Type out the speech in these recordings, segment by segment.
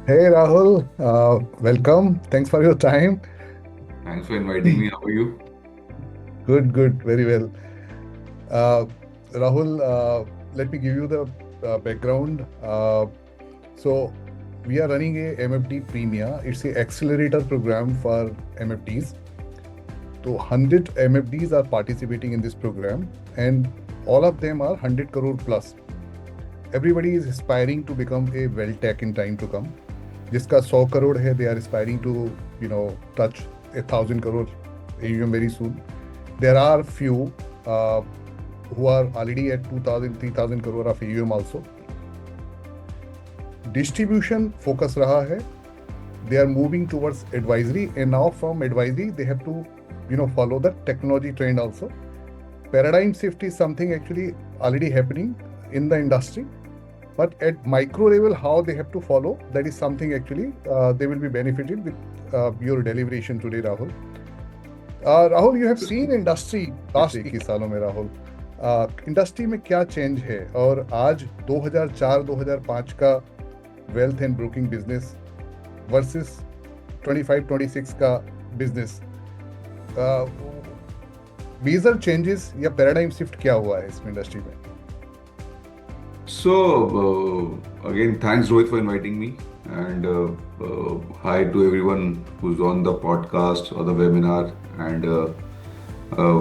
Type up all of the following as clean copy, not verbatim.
Hey Rahul, welcome. Thanks for your time. Thanks for inviting me. How are you? Good, good, very well. Uh, Rahul, let me give you the background. So, we are running a MFD Premia. It's a accelerator program for MFDs. So, 100 MFDs are participating in this program, and all of them are 100 crore plus. Everybody is aspiring to become a well tech in time to come. जिसका 100 करोड़ है, they are aspiring to touch 1,000 crore AUM very soon. There are few uh, who are already at 2,000, 3,000 crore of AUM also. Distribution focus raha hai. They are moving towards advisory, and now from advisory they have to follow the technology trend also. Paradigm shift is something actually already happening in the industry, but at micro level how they have to follow, that is something actually they will be benefited with your deliberation today, Rahul. Rahul, you have seen industry last 21 सालों में, Rahul industry में क्या change है, और आज 2004-2005 का wealth and broking business versus 25-26 का business, major changes या पैराडाइम शिफ्ट क्या हुआ है इसमें इंडस्ट्री में? Again, thanks Rohit for inviting me, and hi to everyone who's on the podcast or the webinar. And uh,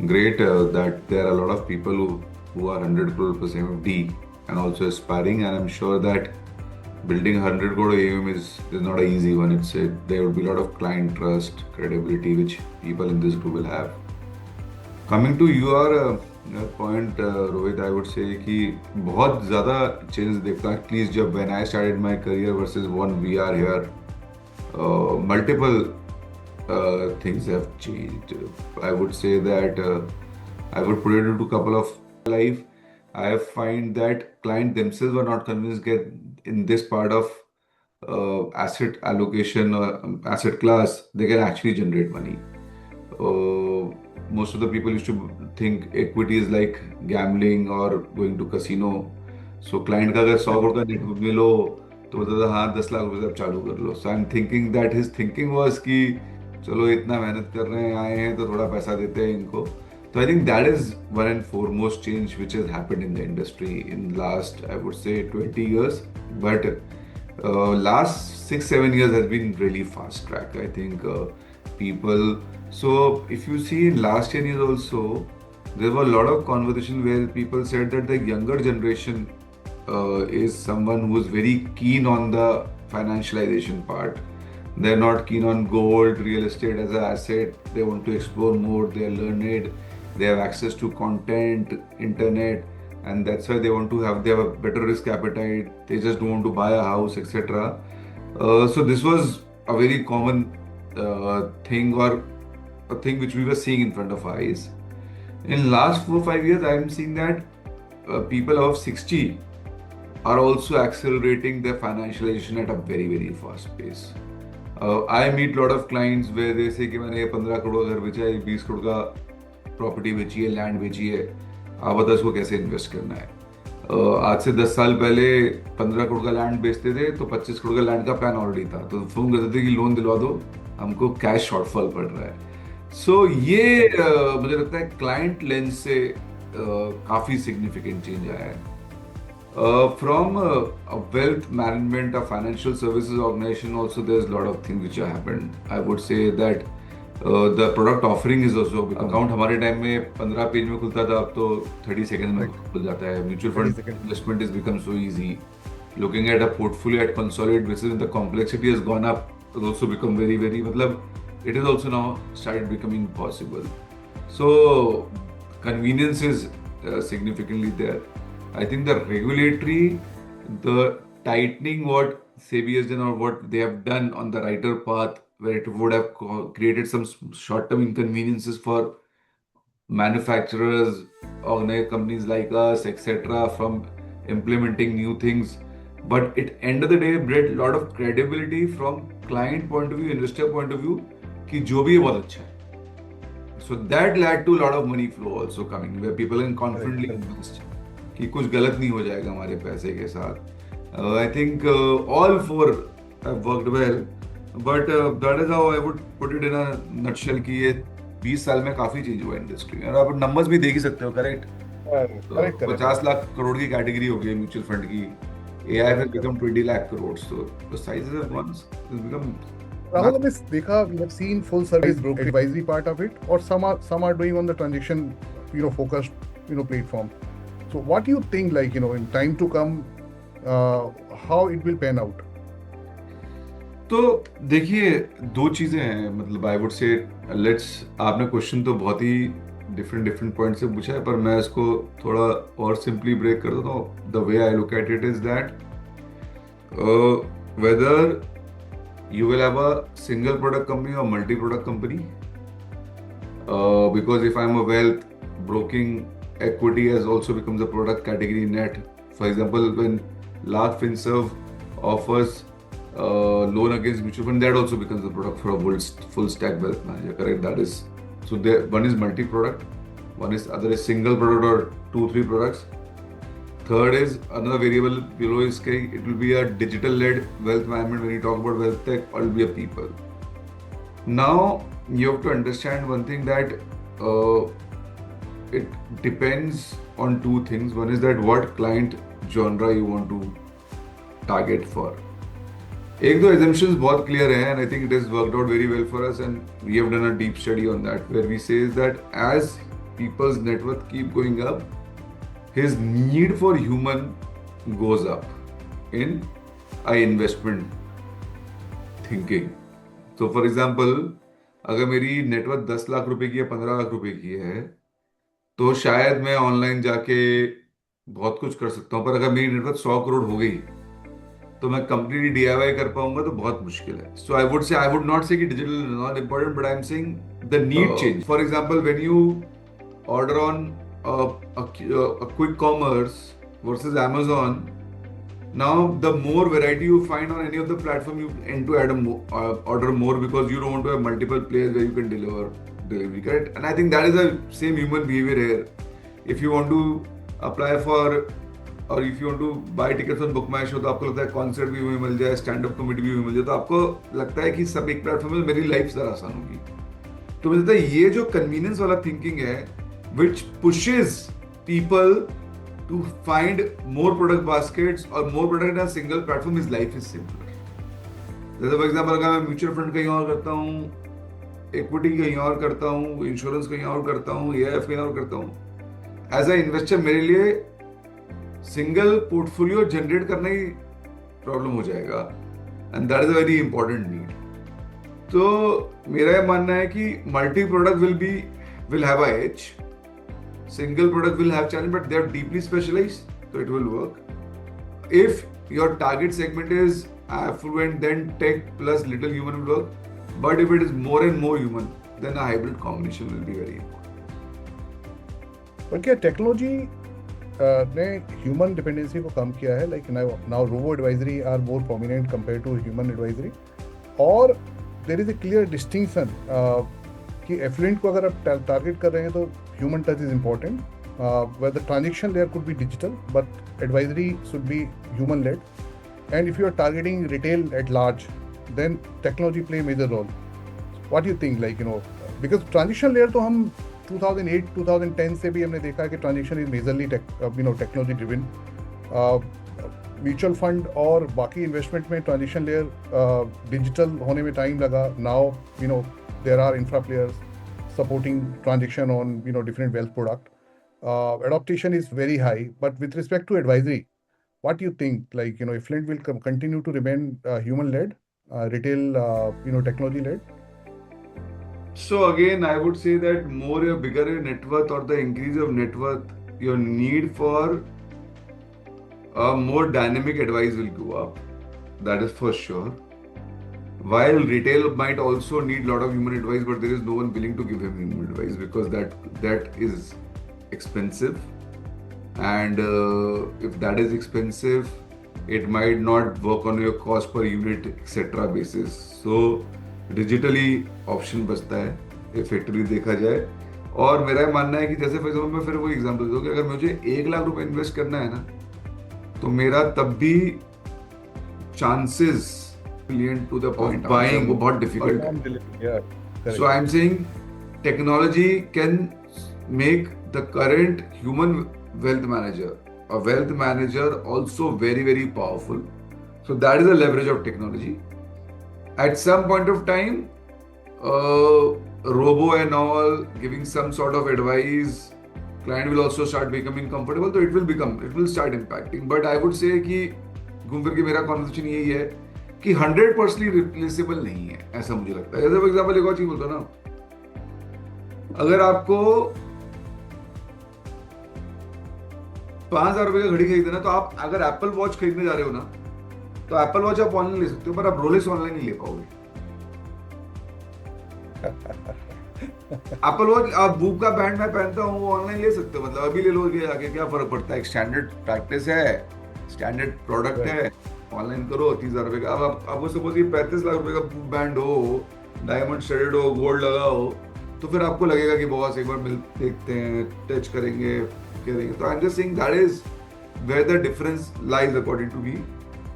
great that there are a lot of people who are 100 crore plus MFD and also aspiring. And I'm sure that building 100 crore AUM is not an easy one. There will be a lot of client trust, credibility, which people in this group will have. Coming to your point, Rohit, I would say कि बहुत ज़्यादा changes देखता हूँ. At least जब when I started my career versus when we are here, multiple things have changed. I would say that I would put it into a couple of life. I find that client themselves were not convinced get in this part of asset allocation or asset class, they can actually generate money. Most of the people used to think equity is like gambling or going to casino. So client का अगर 100 करोड़ का net मिलो तो बोलता था हाँ 10 लाख रुपए से आप चालू कर लो. So I'm thinking that his thinking was कि चलो इतना मेहनत कर रहे हैं आए हैं तो थोड़ा पैसा देते हैं इनको. So I think that is one and foremost change which has happened in the industry in last I would say 20 years. But last 6-7 years has been really fast track. I think people. So if you see in last 10 years also, there were a lot of conversation where people said that the younger generation is someone who is very keen on the financialization part. They're not keen on gold, real estate as an asset. They want to explore more. They are learned. They have access to content, internet, and that's why they have a better risk appetite. They just don't want to buy a house, etc. So this was a very common thing or a thing which we were seeing in front of our eyes. In last 4-5 years, I'm seeing that people of 60 are also accelerating their financialization at a very very fast pace. I meet a lot of clients where they say कि मैंने 15 करोड़ घर बेचा है, 20 करोड़ का property बेची है, land बेची है, आप बताओ इसको कैसे इन्वेस्ट करना है. आज से 10 साल पहले 15 करोड़ का लैंड बेचते थे तो 25 करोड़ का लैंड का प्लान ऑलरेडी था, तो फोन करते थे कि लोन दिलवा दो, हमको कैश शॉर्टफॉल पड़ रहा है. सो ये मुझे लगता है क्लाइंट लेंस से काफी सिग्निफिकेंट चेंज आया है. From a wealth management, a financial services organization, also there's a lot of things which have happened. I would say that the product offering is also account हमारे time में 15 page में खुलता था, अब तो 30 second में Right. खुल जाता है. Mutual 30 fund seconds. Investment is become so easy. Looking at a portfolio at consolidated basis, when the complexity has gone up, it has also become very very मतलब it is also now started becoming possible. So convenience is significantly there. I think the regulatory, the tightening what SEBI has done or what they have done on the writer path, where it would have created some short-term inconveniences for manufacturers, organized companies like us, etc., from implementing new things. But at end of the day, bred a lot of credibility from client point of view, investor point of view, कि जो भी है बहुत अच्छा है. So that led to a lot of money flow also coming, where people can Correct, confidently correct. invest कि कुछ गलत नहीं हो जाएगा हमारे पैसे के साथ. I think all four have worked well. But that is how I would put it in a nutshell कि ये 20 साल में काफी चेंज हुआ इंडस्ट्री में, और आप नंबर्स भी देख ही सकते हो, करेक्ट? तो करेक्ट करेक्ट 50 लाख करोड़ की कैटेगरी हो गई म्यूचुअल फंड की, AI has correct. become 20 lakh crores, so the sizes have once has become Rahul, हमने देखा, we have seen full service broker advisory part of it, or some are doing on the transaction, focused, platform. So what do you think, like, in time to come, how it will pan out? तो देखिए, दो चीजें हैं, मतलब I would say let's, आपने question तो बहुत ही different point से पूछा है, पर मैं इसको थोड़ा और सिंपली ब्रेक कर देता हूँ. The way I look at it is that whether you will have a single product company or multi product company, because if I'm a wealth, broking equity has also becomes a product category net. For example, when large FinServ offers loan against mutual fund, that also becomes a product for a full stack wealth manager, correct? That is, so there, one is multi product, one is other is single product or 2-3 products. Third is another variable below is it will be a digital-led wealth management. When you talk about wealth tech, it will be a people. Now you have to understand one thing, that it depends on two things. One is that what client genre you want to target for. एक दो assumptions बहुत clear है, and I think it has worked out very well for us, and we have done a deep study on that, where we say is that as people's net worth keep going up, his need for human goes up in a investment thinking. So for example, अगर मेरी net worth 10 lakh रुपए की या 15 लाख रुपए की है, तो शायद मैं ऑनलाइन जाके बहुत कुछ कर सकता हूँ, पर अगर मेरी नेटवर्थ 100 करोड़ हो गई, तो मैं कंप्लीटली DIY कर पाऊंगा, तो बहुत मुश्किल है. सो आई वुड नॉट से कि digital is not important, but I am saying the need change. For example, when you order on a quick commerce versus Amazon, now the more variety you find on any of the platform, you tend to add order more, because you don't want to have multiple players where you can delivery, correct? And I think that is the same human behavior here. If you want to apply for, or if you want to buy tickets on Book My Show, तो आपको लगता है concert भी वहीं मिल जाए, stand up comedy भी वहीं मिल जाए, तो आपको लगता है कि सब एक प्लेटफॉर्म में, मेरी लाइफ ज़रा आसान होगी. तो मुझे लगता है ये जो कन्वीनियंस वाला थिंकिंग है, which pushes people to find more product baskets or more product in a single platform, his life is simpler. जैसे फॉर एग्जाम्पल, अगर मैं म्यूचुअल फंड कहीं और करता हूँ, इक्विटी कहीं और करता हूँ, इंश्योरेंस कहीं और करता हूँ, AIF कहीं और करता हूँ, एज ए इन्वेस्टर मेरे लिए सिंगल पोर्टफोलियो जनरेट करना ही प्रॉब्लम हो जाएगा, and that is a very important need. तो मेरा ये मानना है कि multi product will have a edge. Single product will have challenge, but they are deeply specialized, so it will work. If your target segment is affluent, then tech plus little human will work. But if it is more and more human, then a hybrid combination will be very important. पर क्या technology ने human dependency को कम किया है? Like now robo advisory are more prominent compare to human advisory, और there is a clear distinction कि affluent को अगर आप टारगेट कर रहे हैं, तो human touch is important, where the transaction layer could be digital, but advisory should be human led. And if you are targeting retail at large, then technology play a major role. What do you think, like, because transaction layer तो हम 2008 2010 से भी हमने देखा है कि transaction is majorly technology driven. Mutual fund और बाकी इन्वेस्टमेंट में ट्रांजिशन लेयर डिजिटल होने में टाइम लगा. Now there are infra players supporting transaction on different wealth product. Adaptation is very high, but with respect to advisory, what do you think, like, Affluent will continue to remain human led, retail technology led? So again, I would say that more your bigger your net worth or the increase of net worth, your need for more dynamic advice will go up. That is for sure. While retail might also need a lot of human advice, but there is no one willing to give him human advice, because that is expensive, and if that is expensive, it might not work on your cost per unit etc. basis. So digitally option बचता है effectively देखा जाए. और मेरा मानना है कि जैसे फॉर एग्जाम्पल मैं फिर वो एग्जाम्पल दूँ कि अगर मुझे 1 लाख रुपए इन्वेस्ट करना है ना, तो मेरा तब भी chances brilliant to the Of point course. buying वो बहुत difficult है. Perform delivery, yeah, correct. So I'm saying technology can make the current human wealth manager, a wealth manager, also very, very powerful. So that is the leverage of technology. At some point of time, robo and all giving some sort of advice, client will also start becoming comfortable. So it will start impacting. But I would say कि घूम फिर के मेरा conversation यही है कि 100% replaceable नहीं है, ऐसा मुझे लगता है. जैसे फॉर एग्जाम्पल एक और चीज बोलता हूँ ना, अगर आपको 5,000 रुपए का घड़ी खरीदना, तो आप अगर एप्पल वॉच खरीदने जा रहे हो ना, तो एप्पल वॉच आप ऑनलाइन ले सकते हो, पर आप रोलेक्स ऑनलाइन नहीं ले पाओगे. एप्पल वॉच आप बूक का बैंड मैं पहनता हूँ, वो ऑनलाइन ले सकते हो, मतलब अभी ले लोगे जाके, क्या फर्क पड़ता है. एक स्टैंडर्ड प्रैक्टिस है, स्टैंडर्ड प्रोडक्ट है, ऑनलाइन करो. 30,000 रुपए का, अब आपको सपोज ये 35 लाख रुपए का बैंड हो, डायमंड शेडेड हो, गोल्ड लगा हो, तो फिर आपको लगेगा कि बॉस एक बार मिल देखते हैं, टच करेंगे, करेंगे. तो I am just saying that is where the difference lies according to me.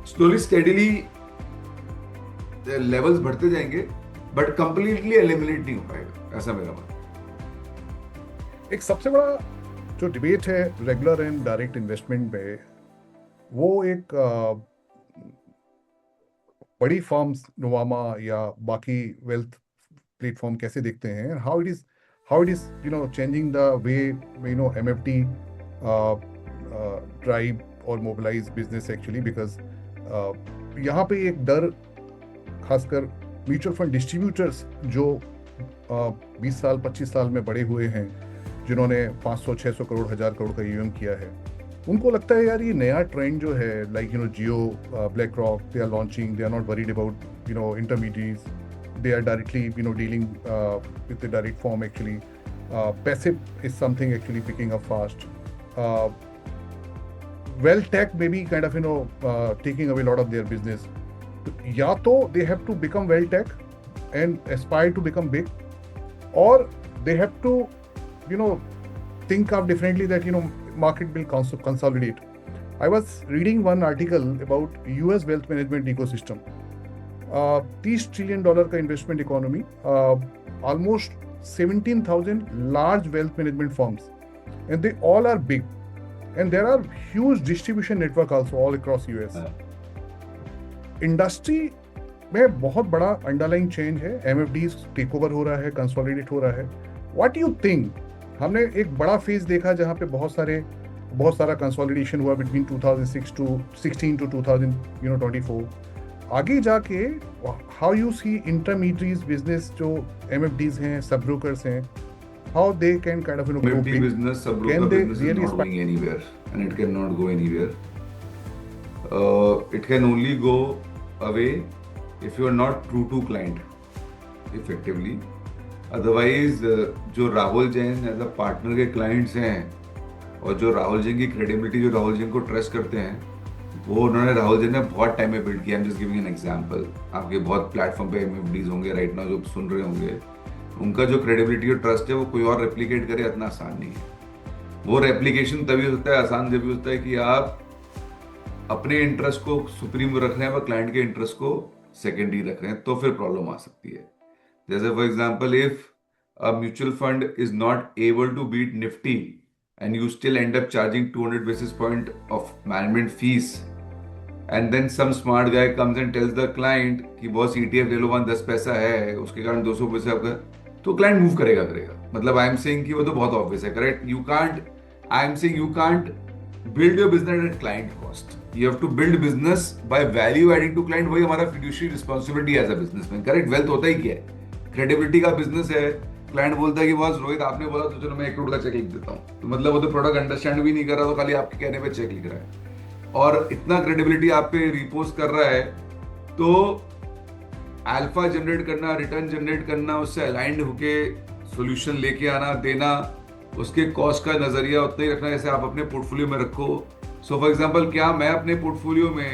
Slowly steadily levels बढ़ते जाएंगे, बट कंप्लीटली एलिमिनेट नहीं हो पाएगा, ऐसा मेरा मानना. एक सबसे बड़ा जो डिबेट है रेगुलर एंड डायरेक्ट इन्वेस्टमेंट में, वो एक बड़ी फर्म्स नोवामा या बाकी वेल्थ प्लेटफॉर्म कैसे देखते हैं, how it is changing the way MFD drive और मोबिलाइज बिजनेस एक्चुअली. बिकॉज यहाँ पे एक डर, खासकर म्यूचुअल फंड डिस्ट्रीब्यूटर्स जो 20 साल 25 साल में बड़े हुए हैं, जिन्होंने 500-600 करोड़ 1000 करोड़ का ईएम किया है, उनको लगता है यार ये नया ट्रेंड जो है, like Jio, BlackRock, they are launching, they are not worried about intermediates, they are directly dealing with the direct form actually. Passive is something actually picking up fast. Well tech maybe kind of taking away a lot of their business. या तो they have to become well tech and aspire to become big, or they have to think of differently that market will consolidate. I was reading one article about US wealth management ecosystem. $30 trillion का investment economy, almost 17,000 large wealth management firms, and they all are big, and there are huge distribution network also all across US. Industry में बहुत बड़ा underlying change है, एमएफडीज take over हो रहा है, consolidate हो रहा है. What you think? हमने एक बड़ा फेज देखा जहाँ पे बहुत सारा कंसोलिडेशन हुआ बिटवीन 2016 टू 2024. आगे जाके how you see intermediate business जो एमएफडीज हैं, सब ब्रोकर्स हैं, how they can kind of grow big? business, sub broker business is not going anywhere, and it cannot go anywhere. It can only go away if you are not true to client effectively. Otherwise, जो Rahul Jain as a partner के clients हैं, और जो राहुल जैन की credibility, जो राहुल जैन को trust करते हैं, वो उन्होंने राहुल जी ने बहुत टाइम में बिल्ड किया. आई am just giving an example. आपके बहुत प्लेटफॉर्म पे एमएफडीज होंगे राइट नाउ जो सुन रहे होंगे, उनका जो क्रेडिबिलिटी और ट्रस्ट है वो कोई और रेप्लिकेट करे इतना आसान नहीं है. वो रेप्लिकेशन तभी होता है, आसान जब भी होता है कि आप अपने इंटरेस्ट को सुप्रीम रख रहे हैं और क्लाइंट के इंटरेस्ट को सेकेंडरी रख रहे हैं, तो फिर प्रॉब्लम आ सकती है. जैसे for example, if a mutual fund is not able to beat Nifty and you still end up charging 200 basis point of management fees, and then some smart guy comes and tells the client कि boss ETF ले लो, 10 पैसा है, उसके कारण 200 पैसे आपका, तो client move करेगा. मतलब आई एम सेइंग कि वो तो बहुत ऑब्वियस है, correct? I am saying you can't build your business at client cost. You have to build business by value adding to client. वही हमारा fiduciary responsibility as a businessman. Correct? Wealth होता ही क्या है? Credibility का business है. Client बोलता है कि बॉस रोहित आपने बोला तो चलो मैं 1 करोड़ का चेक लिख देता हूँ, तो मतलब वो तो प्रोडक्ट अंडरस्टैंड भी नहीं कर रहा, तो खाली आपके कहने पे चेक लिख रहा है और इतना क्रेडिबिलिटी आप पे रिपोज कर रहा है. तो अल्फा जनरेट करना, रिटर्न जनरेट करना, उससे अलाइंड होके सॉल्यूशन लेके आना, देना, उसके कॉस्ट का नजरिया उतना ही रखना जैसे आप अपने पोर्टफोलियो में रखो. सो फॉर एग्जांपल, क्या मैं अपने पोर्टफोलियो में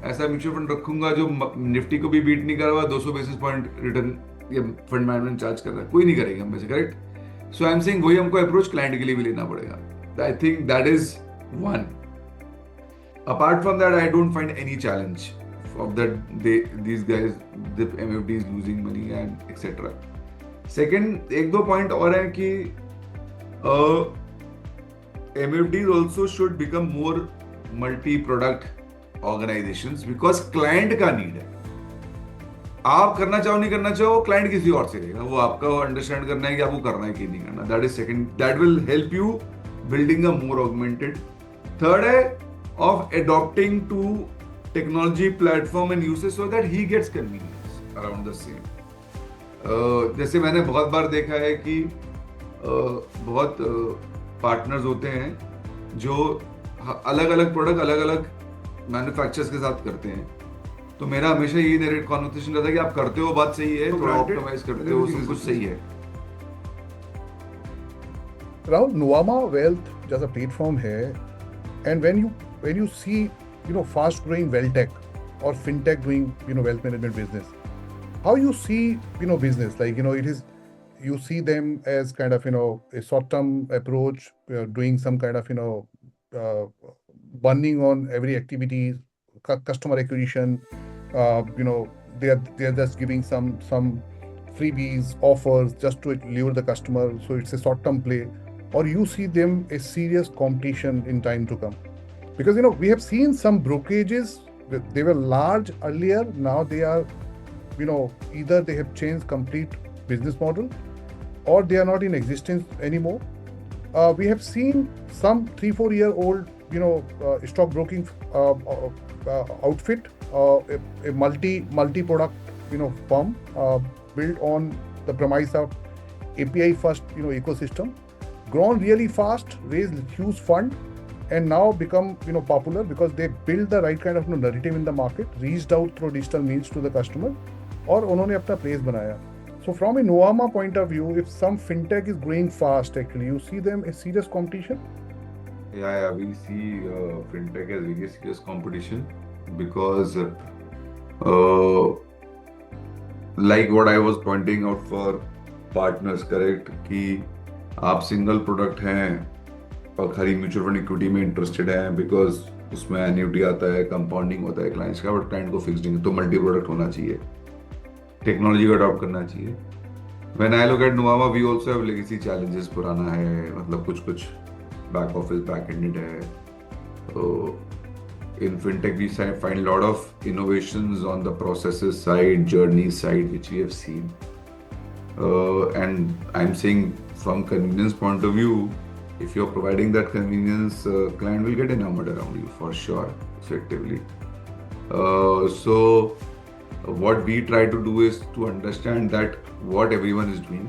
ऐसा म्यूचुअल फंड रखूंगा जो निफ्टी को भी बीट नहीं कर रहा, 200 बेसिस पॉइंट रिटर्न ये फंड मैनेजमेंट चार्ज कर रहा है? कोई नहीं करेगा हम में से, correct? So I am saying वही हमको अप्रोच क्लाइंट के लिए भी लेना पड़ेगा. आई think that is one. Apart from that, I don't find any challenge of that these guys, the MFD is losing money and etc. Second, एक दो point और है कि MFDs also should become more multi-product organizations because client का need है. आप करना चाहो नहीं करना चाहो, क्लाइंट किसी और से रहेगा, वो आपका अंडरस्टैंड करना है कि आपको करना है कि नहीं करना. That is second, that will help you building a more augmented. Third है of adopting to technology platform and usage so that he gets convenience around the same. जैसे मैंने बहुत बार देखा है कि बहुत पार्टनर्स होते हैं जो अलग अलग प्रोडक्ट अलग अलग मैन्युफैक्चरर्स के साथ करते हैं. तो मेरा हमेशा यही डायरेक्ट कॉन्वर्सेशन रहता है कि आप करते हो बात सही है, थोड़ा ऑप्टिमाइज करते हो, उसमें कुछ सही है. Rahul, Nuvama Wealth जैसा प्लेटफॉर्म है, and when you see fast growing wealth tech or fintech doing wealth management business, how you see business, like it is, you see them as kind of a short term approach, doing some kind of uh, burning on every activity, customer acquisition, they are just giving some freebies, offers just to lure the customer, so it's a short term play, or you see them a serious competition in time to come? Because we have seen some brokerages, they were large earlier, now they are either they have changed complete business model or they are not in existence anymore. We have seen some 3-4 year old stock broking outfit, a multi product firm, built on the premise of API first ecosystem, grown really fast, raised huge fund, and now become popular because they build the right kind of narrative in the market, reached out through digital means to the customer, और उन्होंने अपना place बनाया. So from a Nuvama point of view, if some fintech is growing fast, actually, you see them as serious competition? Yeah, we see fintech as very serious competition because like what I was pointing out for partners, correct, कि आप single product हैं और खाली mutual fund equity में interested हैं because उसमें annuity आता है, कंपाउंडिंग होता है क्लाइंट्स का, बट क्लाइंट को फिक्स्ड नहीं, तो मल्टी प्रोडक्ट होना चाहिए, टेक्नोलॉजी को अडॉप्ट करना चाहिए. When I look at Nuvama, we also have legacy challenges. पुराना है, मतलब कुछ बैक ऑफिस बैक एंडेड है. In fintech we find a lot of innovations on the processes side, journey side, which we have seen, and I'm saying from convenience point of view, if you're providing that convenience, client will get enamored around you for sure, effectively. So what we try to do is to understand that what everyone is doing,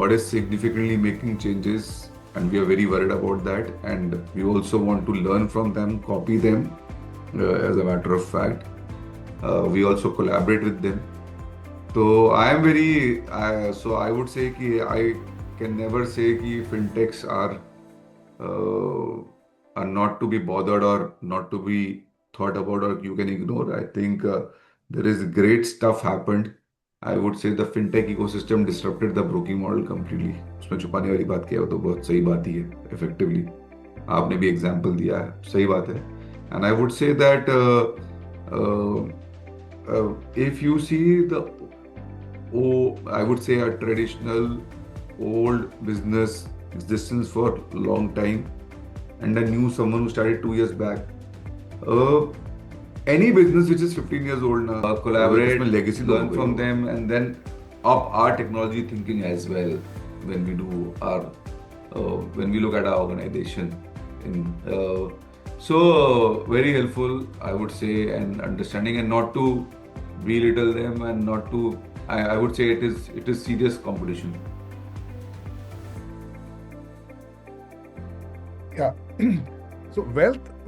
what is significantly making changes, and we are very worried about that, and we also want to learn from them, copy them, as a matter of fact. We also collaborate with them. So I am very, so I would say कि I can never say कि fintechs are not to be bothered or not to be thought about or you can ignore. I think there is great stuff happened. I would say the fintech ecosystem disrupted the broking model completely. उसमें छुपाने वाली बात क्या है, वो तो बहुत सही बात ही है. Effectively, आपने भी एग्जाम्पल दिया है, सही बात है. And I would say that if you see the, I would say a traditional old business existence for a long time, and I knew someone who started 2 years back. Any business which is 15 years old now, collaborate, legacy, learn from them, and then up our technology thinking as well when we do our, when we look at our organization. So very helpful, I would say, and understanding, and not to belittle them, and not to, I would say it is serious competition. Yeah. So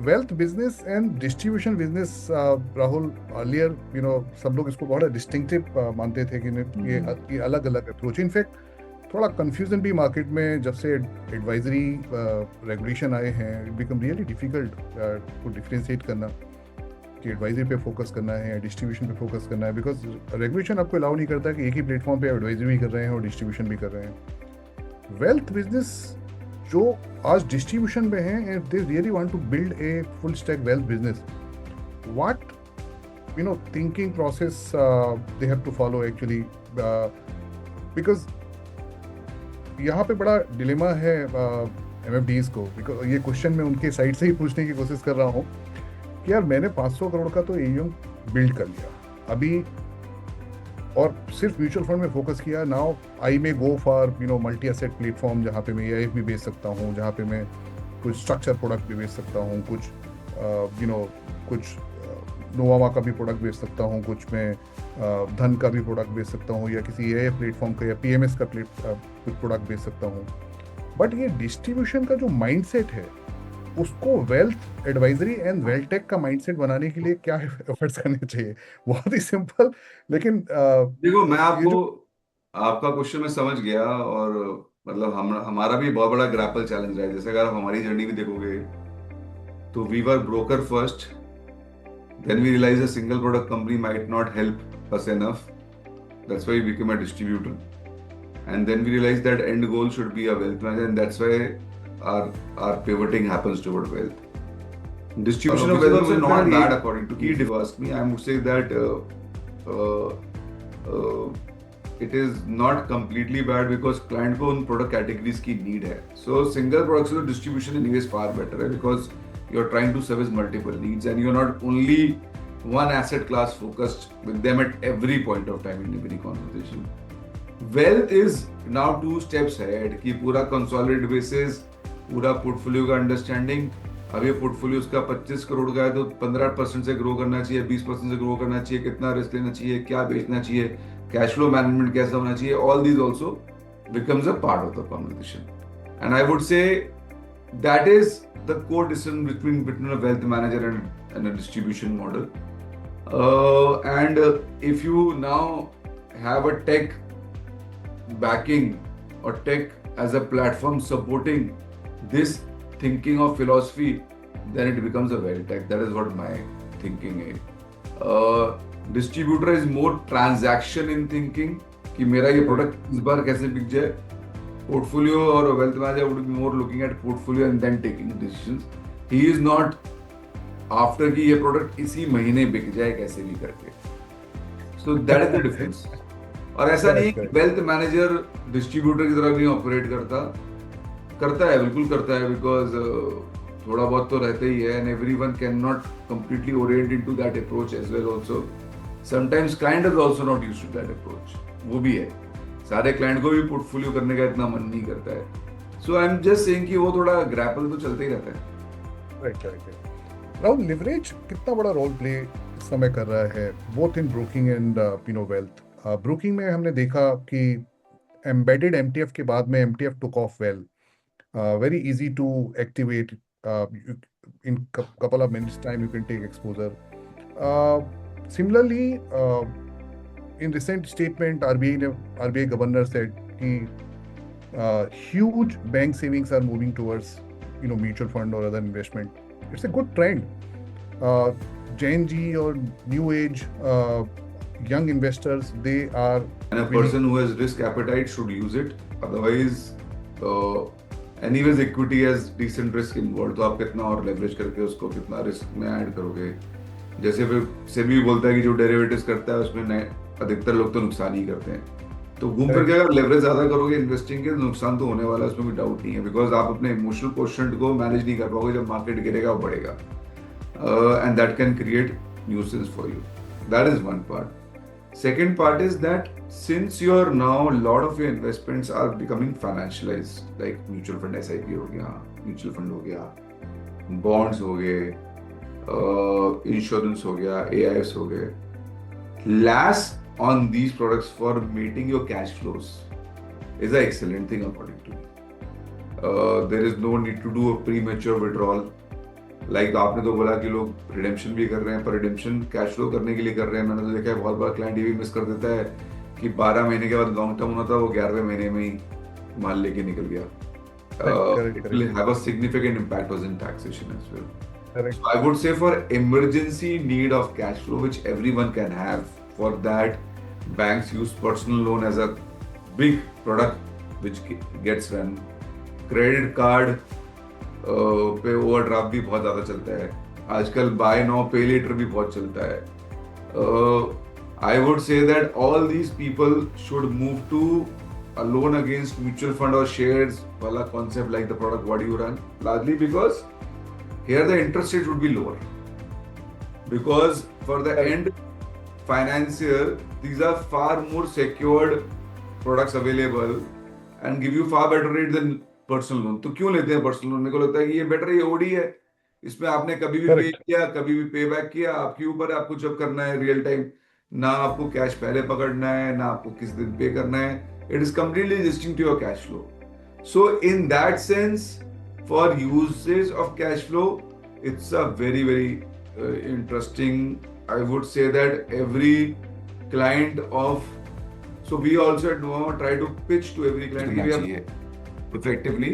wealth business and distribution business, Rahul, earlier सब लोग इसको बहुत distinctive मानते थे कि ये अलग अलग अप्रोच. इनफैक्ट थोड़ा कंफ्यूजन भी मार्केट में जब से एडवाइजरी रेगुलेशन आए हैं, it become really difficult to differentiate करना कि एडवाइजरी पे फोकस करना है या डिस्ट्रीब्यूशन पे फोकस करना है, बिकॉज रेगुलेशन आपको अलाउ नहीं करता कि एक ही प्लेटफॉर्म पे एडवाइजरी भी कर रहे हैं और डिस्ट्रीब्यूशन भी कर रहे हैं. वेल्थ बिजनेस जो आज डिस्ट्रीब्यूशन में है, they really want to build a full stack wealth business, what thinking process they have to follow actually, because यहाँ पे बड़ा डिलेमा है MFDs को, बिकॉज ये क्वेश्चन मैं उनके साइड से ही पूछने की कोशिश कर रहा हूँ कि यार मैंने 500 करोड़ का तो AUM बिल्ड कर लिया अभी, और सिर्फ म्यूचुअल फंड में फोकस किया। Now I may go for multi asset platform, जहाँ पे मैं AIF भी बेच सकता हूँ, जहाँ पे मैं कुछ स्ट्रक्चर प्रोडक्ट भी बेच सकता हूँ, कुछ कुछ नोवामा का भी प्रोडक्ट बेच सकता हूँ, कुछ मैं धन का भी प्रोडक्ट बेच सकता हूँ, या किसी AIF प्लेटफॉर्म का या PMS का कुछ प्रोडक्ट बेच सकता हूँ। बट ये डिस्ट्रीब्यूशन का जो माइंडसेट है, उसको wealth advisory and wealth tech का माइंडसेट बनाने के लिए क्या एफर्ट्स करने चाहिए? बहुत ही सिंपल, लेकिन देखो मैं ये आपको जो आपका क्वेश्चन मैं समझ गया, और मतलब हमारा भी बहुत बड़ा ग्रैपल चैलेंज रहा है। जैसे अगर आप हमारी जर्नी भी देखोगे तो we were broker first, then we realize a single product company might not help us enough, that's why we became a distributor, and then we realized that end goal should be a wealth manager, and that's why our pivoting happens toward wealth. Distribution of which is wealth is also not fairly bad according to Keith. If you ask me, I would say that uh, uh, it is not completely bad because client को उन product categories की need है. So single products का distribution anyway is far better है, because you're trying to service multiple needs and you're not only one asset class focused with them at every point of time in every conversation. Wealth is now 2 steps ahead कि पूरा consolidated basis, पूरा portfolio का understanding। अब ये portfolio उसका 25 करोड़ का है तो 15% से grow करना चाहिए, 20% से grow करना चाहिए, कितना risk लेना चाहिए, क्या बेचना चाहिए, cash flow management कैसा होना चाहिए, all these also becomes a part of the conversation. And I would say that is the core difference between a wealth manager and a distribution model. And if you now have a tech backing or tech as a platform supporting this thinking of philosophy, then it becomes a wealth tech. That is what my thinking is. Distributor is more transaction in thinking कि मेरा ये product इस बार कैसे बिक जाए। Portfolio और wealth manager would be more looking at portfolio and then taking decisions. He is not after कि ये प्रोडक्ट इसी महीने बिक जाए कैसे भी करके। So that is the difference. और ऐसा नहीं कि वेल्थ मैनेजर डिस्ट्रीब्यूटर की तरह नहीं ऑपरेट करता है, बिल्कुल करता है, बिकॉज थोड़ा बहुत तो रहता ही है, and everyone can not completely orient into that approach as well also. Sometimes client is also not used to that approach, वो भी है। सारे क्लाइंट को भी पोर्टफोलियो करने का इतना मन नहीं करता है। सो आई एम जस्ट सेइंग कि वो थोड़ा ग्रैपल तो चलता ही रहता है। राइट। राहुल, लिवरेज कितना बड़ा रोल प्ले इस समय कर रहा है both in broking and wealth? Broking में हमने देखा कि एम्बेडेड MTF के बाद में MTF took off well, very easy to activate, in couple of minutes time you can take exposure. Similarly, in recent statement RBI governor said कि huge bank savings are moving towards mutual fund or other investment. It's a good trend. Gen Z or new age young investors, they are, and a person who has risk appetite should use it. Otherwise, anyways equity has decent risk involved, तो आप कितना और leverage करके उसको कितना risk में add करोगे। जैसे फिर सेबी बोलता है कि जो डेरिवेटिव्स करता है उसमें अधिकतर लोग तो नुकसान ही करते हैं, तो घूम करके अगर लेवरेज ज्यादा करोगे इन्वेस्टिंग के तो नुकसान तो होने वाला है, उसमें कोई डाउट नहीं है, बिकॉज आप अपने इमोशनल कोशेंट को मैनेज नहीं कर पाओगे। जब मार्केट गिरेगा वो बढ़ेगा, and that can create nuisance for you. That is one part. Second part is that since you're now a lot of your investments are becoming financialized, like mutual fund SIP हो गया, mutual fund हो गया, bonds हो गए, insurance हो गया, AIFs हो गए, last on these products for meeting your cash flows is an excellent thing according to me. There is no need to do a premature withdrawal. Like आपने तो बोला कि लोग रिडेम्पशन भी कर रहे हैं, पर रिडेम्पशन कैश फ्लो करने के लिए कर रहे हैं। मैंने तो देखा है बहुत बार क्लाइंट ये भी मिस कर देता है कि 12 महीने के बाद लॉन्ग टर्म होना था, वो 11वें महीने में ही माल लेके निकल गया। It will have a significant impact on taxation as well. Correct. So I would say for emergency need of cash flow, which everyone can have, for that banks use personal loan as a big product which gets run. Credit card पे overdraft भी बहुत ज्यादा चलता है आजकल, bye now पे letter भी बहुत चलता है, I would say that all these people should move to a loan against mutual fund or shares wala concept like the product what you run, largely because here the interest rate would be lower. Because for the Correct. end financier, these are far more secured products available and give you far better rate than personal loan. तो क्यों लेते हैं personal loan? मेरे को लगता है कि ये बेटर, ये ओडी है, इसमें आपने कभी भी पे Correct. किया, कभी भी पे बैक किया, आपके ऊपर है, आपको जब करना है रियल टाइम, ना आपको कैश पहले पकड़ना है, ना आपको किस दिन पे करना है, it is completely adjusting to your cash flow. So in that sense, for usage of cash flow, it's a very very interesting. I would say that every client of, so we also at Nuvama try to pitch to every client कि we have effectively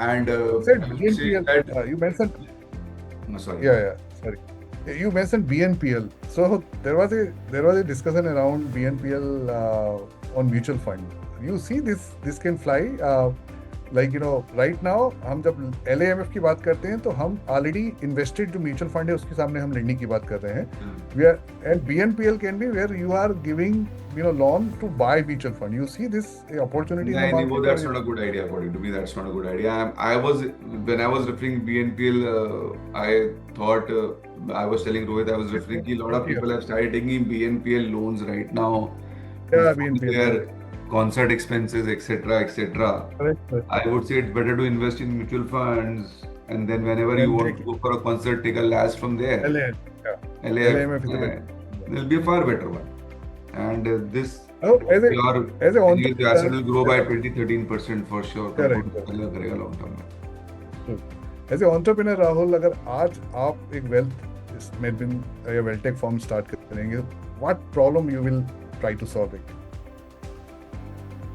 and You said I would say BNPL. that You mentioned. no, sorry. Yeah. Sorry. You mentioned BNPL. So there was a discussion around BNPL on mutual fund. You see this can fly. Like right now हम जब LAMF की बात करते हैं तो हम already invested जो mutual fund है उसके सामने हम लेंडिंग की बात कर रहे हैं. We are, and BNPL can be where you are giving loan to buy mutual fund. You see this opportunity in the No, market? that's not a good idea according to me. That's not a good idea. When I was referring BNPL, I thought I was telling Rohit, I was referring कि a lot of people have started taking BNPL loans right now to Yeah, fund BNPL. their concert expenses, etc., etc. Correct. I would say it's better to invest in mutual funds, and then whenever you Then want take to go for a concert, take a LAS from there. LAMF. Yeah. LAF, LAMF is a better. there'll be a far better one. And this, Oh, as a your as a your asset will grow by entrepreneur, 20-13% for sure. correct. Compound करेगा long term में. As a entrepreneur Rahul, अगर आज आप एक wealth management या wealthtech firm start करेंगे, what problem you will try to solve it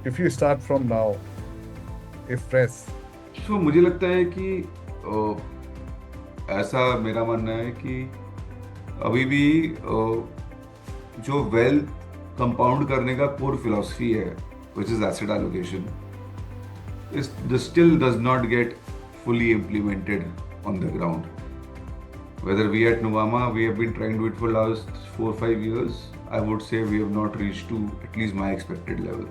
if you start from now, if fresh? तो मुझे लगता है कि ऐसा मेरा मानना है कि अभी भी जो वेल्थ कंपाउंड करने का कोर फिलॉसफी है, which is asset allocation, this still does not get fully implemented on the ground. Whether we at Nuvama, we have been trying to do it for last 4-5 years, I would say we have not reached to at least my expected level.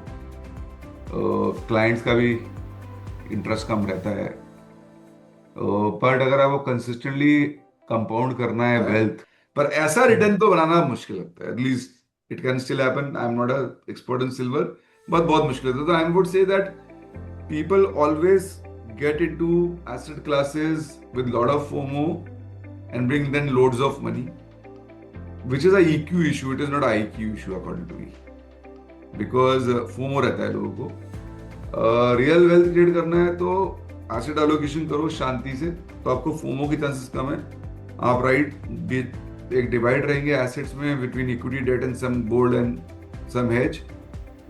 Clients का भी interest कम रहता है, but अगर आपको consistently compound करना है wealth, पर ऐसा रिटर्न तो बनाना मुश्किल लगता है. At least it can still happen. I am not a expert in silver, but बहुत मुश्किल है. तो I would say that people always get into asset classes with lot of FOMO and bring then loads of money, which is a EQ issue. It is not a IQ issue according to me, because FOMO रहता है लोगों को. Real wealth create करना है तो asset allocation करो शांति से, तो आपको फोमो की चांसेस कम है. आप एक डिवाइड रहेंगे एसेट्स में between equity, debt and some gold and some hedge.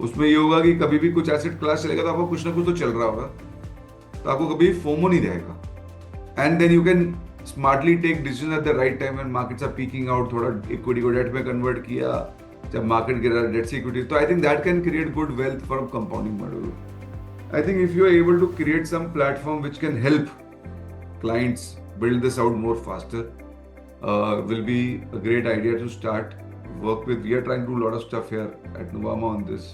उसमें ये होगा कि कभी भी कुछ एसेट क्लास चलेगा तो आपको कुछ ना कुछ तो चल रहा होगा, तो आपको कभी फोमो नहीं रहेगा. And then you can smartly take decision at the right time when markets are peaking out. थोड़ा इक्विटी को डेट में कन्वर्ट किया जब मार्केट गिरा, डेट से इक्विटी. तो I think that can create good wealth for compounding model. I think if you are able to create some platform which can help clients build this out more faster, will be a great idea to start work with. We are trying to do a lot of stuff here at Nuvama on this.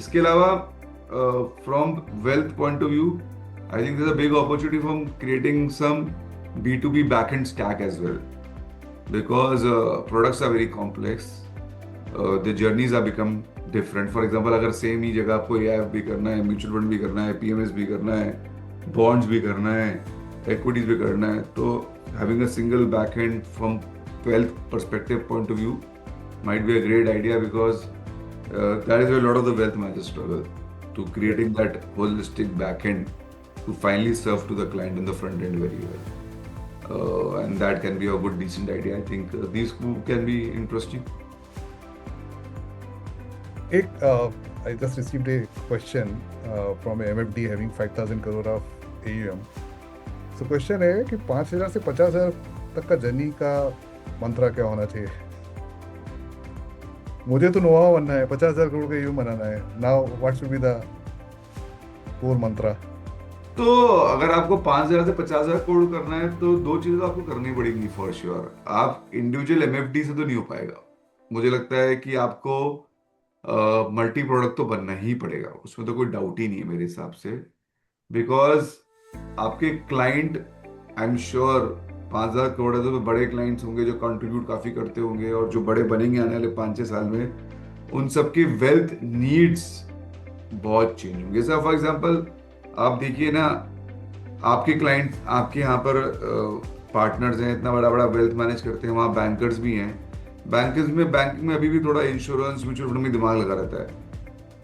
इसके अलावा from wealth point of view, I think there's a big opportunity from creating some B2B backend stack as well, because products are very complex. The journeys are become different. For example अगर same ही जगह आपको AIF भी करना है, mutual fund भी करना है, PMS भी करना है, बॉन्ड्स भी करना है, इक्विटीज भी करना है, तो having a single back end from wealth perspective point of view might be a great idea, because that is where lot of the wealth managers struggle to creating that holistic back end to finally serve to the client in the front end very well. And that can be a good decent idea. I think these can be interesting. I just received a question from a MFD having 5,000 crore of AUM. So question है कि 5,000 से 50,000 तक का journey का मंत्रा क्या होना चाहिए? मुझे तो नोवा बनना है, 50,000 करोड़ का AUM बनाना है. Now what should be the core mantra? तो अगर आपको 5,000 से 50,000 करोड़ करना है तो दो चीजें तो आपको करनी पड़ेगी फॉर श्योर। आप इंडिविजुअल एमएफडी से तो नहीं हो पाएगा। मुझे लगता है कि आपको मल्टी प्रोडक्ट तो बनना ही पड़ेगा, उसमें तो कोई डाउट ही नहीं है मेरे हिसाब से। बिकॉज आपके client, I am sure 5,000 crore है तो बड़े क्लाइंट्स होंगे जो कंट्रीब्यूट काफी करते होंगे, और जो बड़े बनेंगे आने वाले 5-6 साल में, उन सबकी वेल्थ नीड्स बहुत चेंज होंगे। जैसा फॉर एग्जांपल आप देखिए ना, आपके क्लाइंट आपके यहाँ पर पार्टनर्स हैं, इतना बड़ा बड़ा वेल्थ मैनेज करते हैं, वहाँ बैंकर्स भी हैं। बैंकर्स में, बैंकिंग में अभी भी थोड़ा इंश्योरेंस म्यूचुअल फंड में दिमाग लगा रहता है।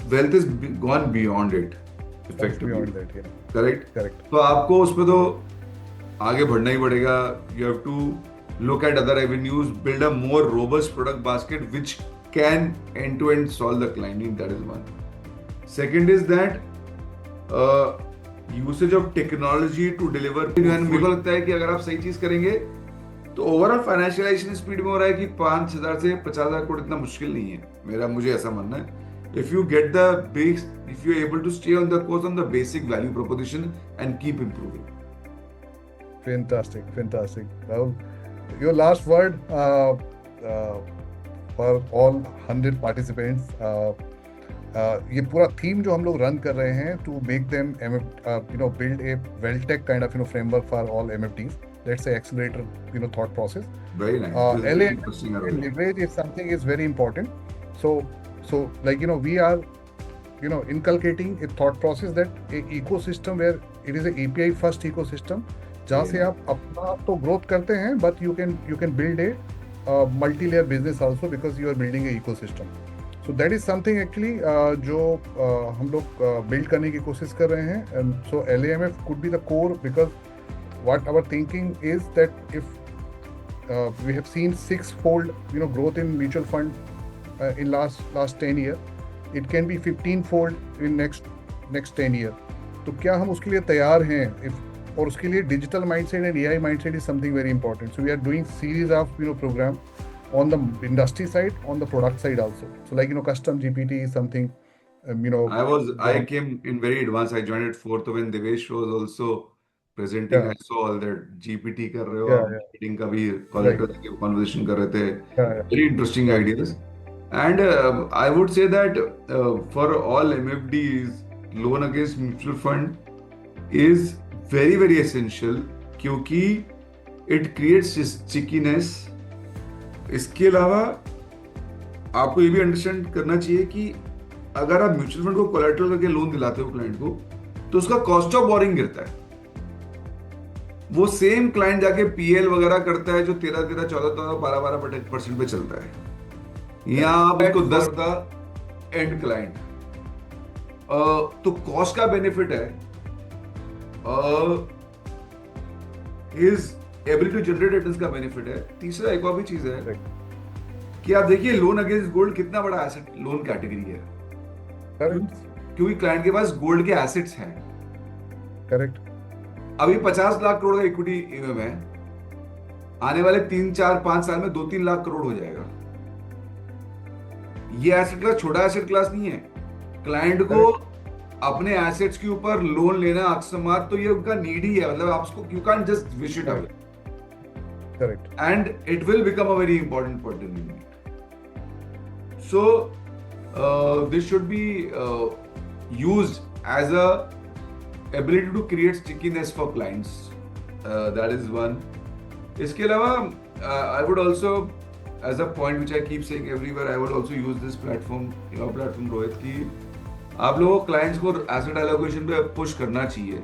Wealth is gone beyond it That's effectively. beyond that, yeah. Correct. Correct. तो आपको उसमें तो आगे बढ़ना ही पड़ेगा। You have to look at other avenues, build a more robust product basket which can end to end solve the client need. That is one. Second is that usage of technology to deliver. मेरे को लगता है कि अगर आप सही चीज करेंगे तो ओवरऑल फाइनेंशियलाइजेशन स्पीड में हो रहा है कि 5,000 से 50,000 करोड़ इतना मुश्किल नहीं है, मुझे ऐसा मानना है। If you get the base, if you able to stay on the course on the basic value proposition and keep improving. Fantastic, fantastic. Rahul, your last word for all 100 participants. ये पूरा थीम जो हम लोग run कर रहे हैं to make them build a well-tech kind of framework for all MFDs. Let's say accelerator thought process. Very nice. This is very LA interesting. and leverage is something is very important. So like we are inculcating a thought process that a ecosystem where it is a API first ecosystem जहाँ से आप अपना तो growth करते हैं, but you can build a multi layer business also because you are building a ecosystem. So that is something actually जो हम लोग बिल्ड करने की कोशिश कर रहे हैं। And so LAMF could be the core because what our thinking is that if we have seen 6-fold growth in mutual fund in last 10 year, it can be 15-fold in next 10 year। तो क्या हम उसके लिए तैयार हैं? और उसके लिए digital mindset and AI mindset is something very important. So we are doing series of program on the industry side, on the product side also. So like custom GPT is something I came in very advanced. I joined at fourth when Devesh was also presenting. yeah, I saw all that GPT कर रहे हो yeah, आप, yeah, meeting का भी right, collector conversation कर रहे थे। yeah, Very interesting ideas. And I would say that for all MFDs, loan against mutual fund is very very essential क्योंकि it creates stickiness। इसके अलावा आपको ये भी अंडरस्टैंड करना चाहिए कि अगर आप म्यूचुअल फंड को कोलैटरल करके लोन दिलाते हो क्लाइंट को, तो उसका कॉस्ट ऑफ बोरिंग गिरता है। वो सेम क्लाइंट जाके PL वगैरह करता है जो 13-13, 14-14, 12-12% पे चलता है। यहाँ आप इसको 10 का एंड क्लाइंट, तो कॉस्ट का बेनिफिट है, his ability to generate returns का बेनिफिट है। तीसरा एक और भी चीज है right, कि आप देखिए लोन अगेंस्ट गोल्ड कितना बड़ा एसेट लोन कैटेगरी है, correct, क्योंकि क्लाइंट के पास गोल्ड के एसेट्स हैं। correct, अभी 50 लाख करोड़ का इक्विटी EMM है, आने वाले 3-4-5 साल में 2-3 लाख करोड़ हो जाएगा। ये एसेट क्लास छोटा एसेट क्लास नहीं है। क्लाइंट को अपने एसेट्स के ऊपर लोन लेना अक्सर तो ये उनका नीड ही है, मतलब आप उसको you can't just wish it away, correct, and it will become a very important part in need. So this should be used as a ability to create stickiness for clients. That is one. इसके अलावा I would also, as a point which I keep saying everywhere, I would also use this platform, your platform Rohit, कि आप लोगों को clients को asset allocation पे push करना चाहिए,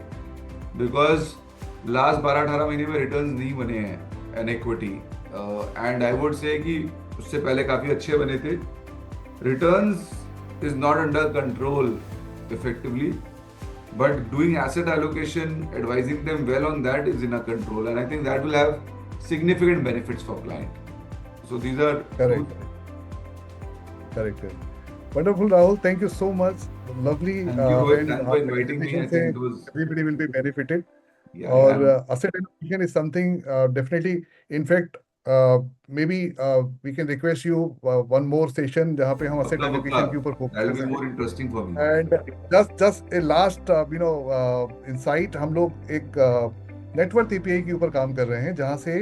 बिकॉज लास्ट 12-18 महीने में रिटर्न्स नहीं बने हैं an equity, and I would say कि उससे पहले काफी अच्छे बने थे। Returns is not under control effectively, but doing asset allocation, advising them well on that is in a control, and I think that will have significant benefits for client. So these are correct, correct, correct. Wonderful, Rahul. Thank you so much. Lovely. Thank you, Rohit. And Thanks for inviting me. I presentation think it was, everybody will be benefited. yeah, Or yeah. asset allocation is something definitely. In fact, maybe we can request you one more session जहाँ पे हम asset पक्का पक्का, allocation के ऊपर focus that will कर be सकें. more interesting for me. And just a last insight, हम लोग एक नेटवर्क API के ऊपर काम कर रहे हैं जहाँ से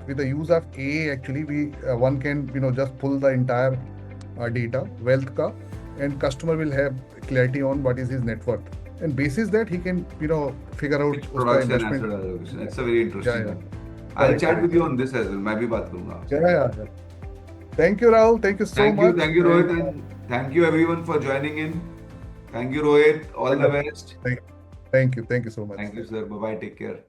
with the use of AI actually we one can just pull the entire data wealth का, and customer will have clarity on what is his net worth, and basis that he can figure out Fixed उसका production, investment. asset allocation. It's a very interesting Yeah. one. I'll Correct, chat correct. with you on this as well. मैं भी बात करूंगा आपसे. Yeah. Thank you, Rahul. Thank you so much. Thank you, Rohit, and thank you everyone for joining in. Thank you, Rohit. All the best. Thank you so much. Thank you, sir. Bye bye. Take care.